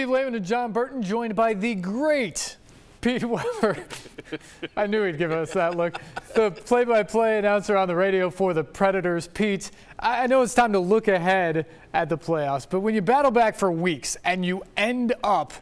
Steve Lehman and John Burton, joined by the great Pete Weber. I knew he'd give us that look. The play-by-play announcer on the radio for the Predators. Pete, I know it's time to look ahead at the playoffs, but when you battle back for weeks and you end up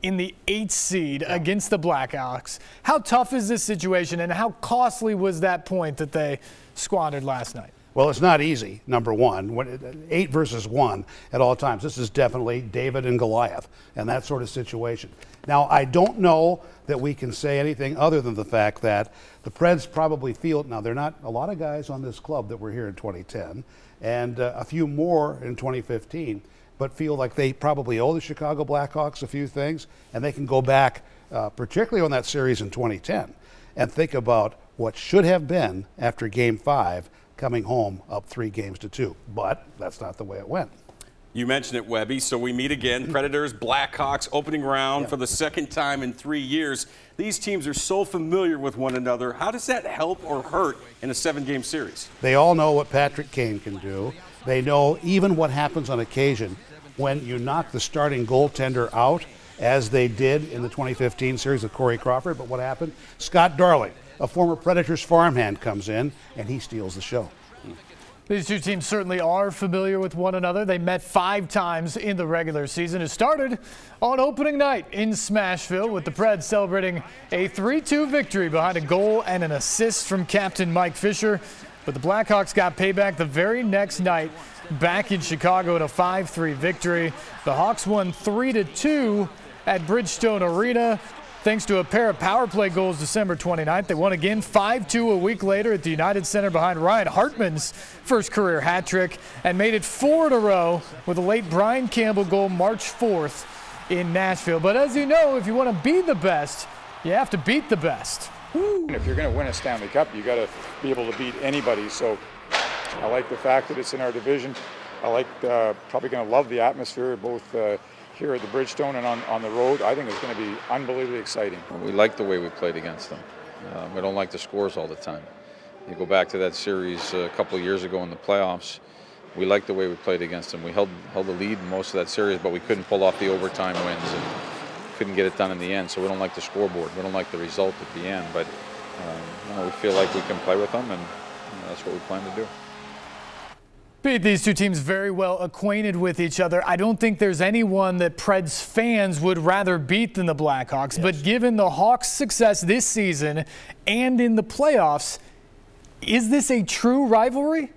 in the 8th seed against the Blackhawks, how tough is this situation and how costly was that point that they squandered last night? Well, it's not easy, number one. 8 versus 1 at all times. This is definitely David and Goliath and that sort of situation. Now, I don't know that we can say anything other than the fact that the Preds probably feel, now there are not a lot of guys on this club that were here in 2010 and a few more in 2015, but feel like they probably owe the Chicago Blackhawks a few things, and they can go back, particularly on that series in 2010, and think about what should have been after Game 5, coming home up 3-2, but that's not the way it went. You mentioned it, Webby, so we meet again. Predators, Blackhawks, opening round for the second time in 3 years. These teams are so familiar with one another. How does that help or hurt in a 7-game series? They all know what Patrick Kane can do. They know even what happens on occasion when you knock the starting goaltender out, as they did in the 2015 series with Corey Crawford. But what happened? Scott Darling, a former Predators farmhand, comes in and he steals the show. These two teams certainly are familiar with one another. They met 5 times in the regular season. It started on opening night in Smashville with the Preds celebrating a 3-2 victory behind a goal and an assist from captain Mike Fisher. But the Blackhawks got payback the very next night back in Chicago in a 5-3 victory. The Hawks won 3-2 at Bridgestone Arena, thanks to a pair of power play goals December 29th. They won again 5-2 a week later at the United Center behind Ryan Hartman's first career hat trick, and made it 4 in a row with a late Brian Campbell goal March 4th in Nashville. But as you know, if you want to be the best, you have to beat the best. If you're going to win a Stanley Cup, you got to be able to beat anybody. So I like the fact that it's in our division. I like probably going to love the atmosphere both here at the Bridgestone and on the road. I think it's going to be unbelievably exciting. We like the way we played against them. We don't like the scores all the time. You go back to that series a couple of years ago in the playoffs, we liked the way we played against them. We held the lead in most of that series, but we couldn't pull off the overtime wins and couldn't get it done in the end. So we don't like the scoreboard. We don't like the result at the end. But we feel like we can play with them, and that's what we plan to do. Pete, these two teams very well acquainted with each other. I don't think there's anyone that Preds fans would rather beat than the Blackhawks. Yes. But given the Hawks' success this season and in the playoffs, is this a true rivalry?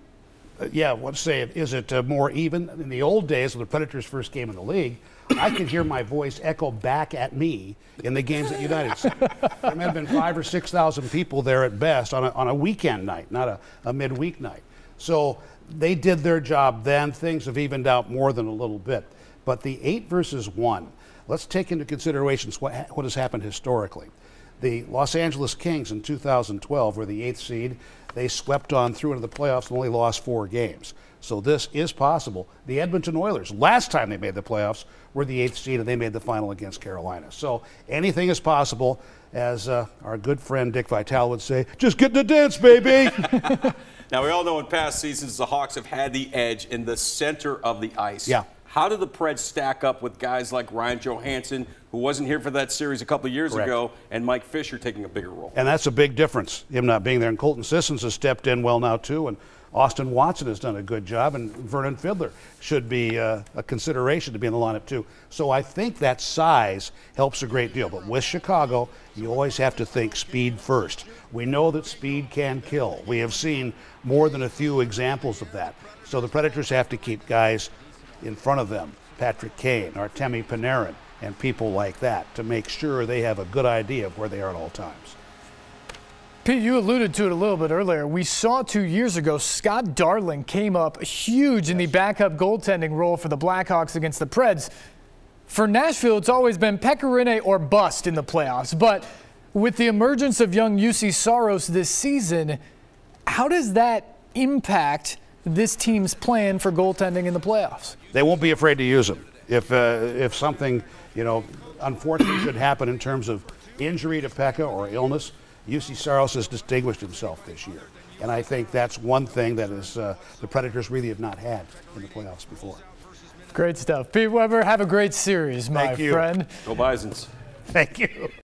Yeah, let's say, is it more even? In the old days, when the Predators' first game in the league, I could hear my voice echo back at me in the games at United Center. There may have been 5,000 or 6,000 people there at best on a weekend night, not a midweek night. So they did their job then. Things have evened out more than a little bit. But the 8 versus 1, let's take into consideration what has happened historically. The Los Angeles Kings in 2012 were the 8th seed. They swept on through into the playoffs and only lost 4 games. So this is possible. The Edmonton Oilers, last time they made the playoffs, were the 8th seed, and they made the final against Carolina. So anything is possible. As our good friend Dick Vitale would say, just get in the dance, baby. Now, we all know in past seasons the Hawks have had the edge in the center of the ice. Yeah. How do the Preds stack up with guys like Ryan Johansson, who wasn't here for that series a couple of years ago, and Mike Fisher taking a bigger role? And that's a big difference, him not being there. And Colton Sissons has stepped in well now, too. And Austin Watson has done a good job. And Vernon Fiddler should be a consideration to be in the lineup, too. So I think that size helps a great deal. But with Chicago, you always have to think speed first. We know that speed can kill. We have seen more than a few examples of that. So the Predators have to keep guys in front of them, Patrick Kane, Artemi Panarin, and people like that, to make sure they have a good idea of where they are at all times. Pete, you alluded to it a little bit earlier. We saw 2 years ago Scott Darling came up huge in the backup goaltending role for the Blackhawks against the Preds. For Nashville, it's always been Pekka Rinne or bust in the playoffs. But with the emergence of young Jussi Saros this season, how does that impact this team's plan for goaltending in the playoffs? They won't be afraid to use him. If something, unfortunately should happen in terms of injury to Pekka or illness, Jussi Saros has distinguished himself this year. And I think that's one thing that is the Predators really have not had in the playoffs before. Great stuff. Pete Weber, have a great series, my friend. Go Bisons. Thank you.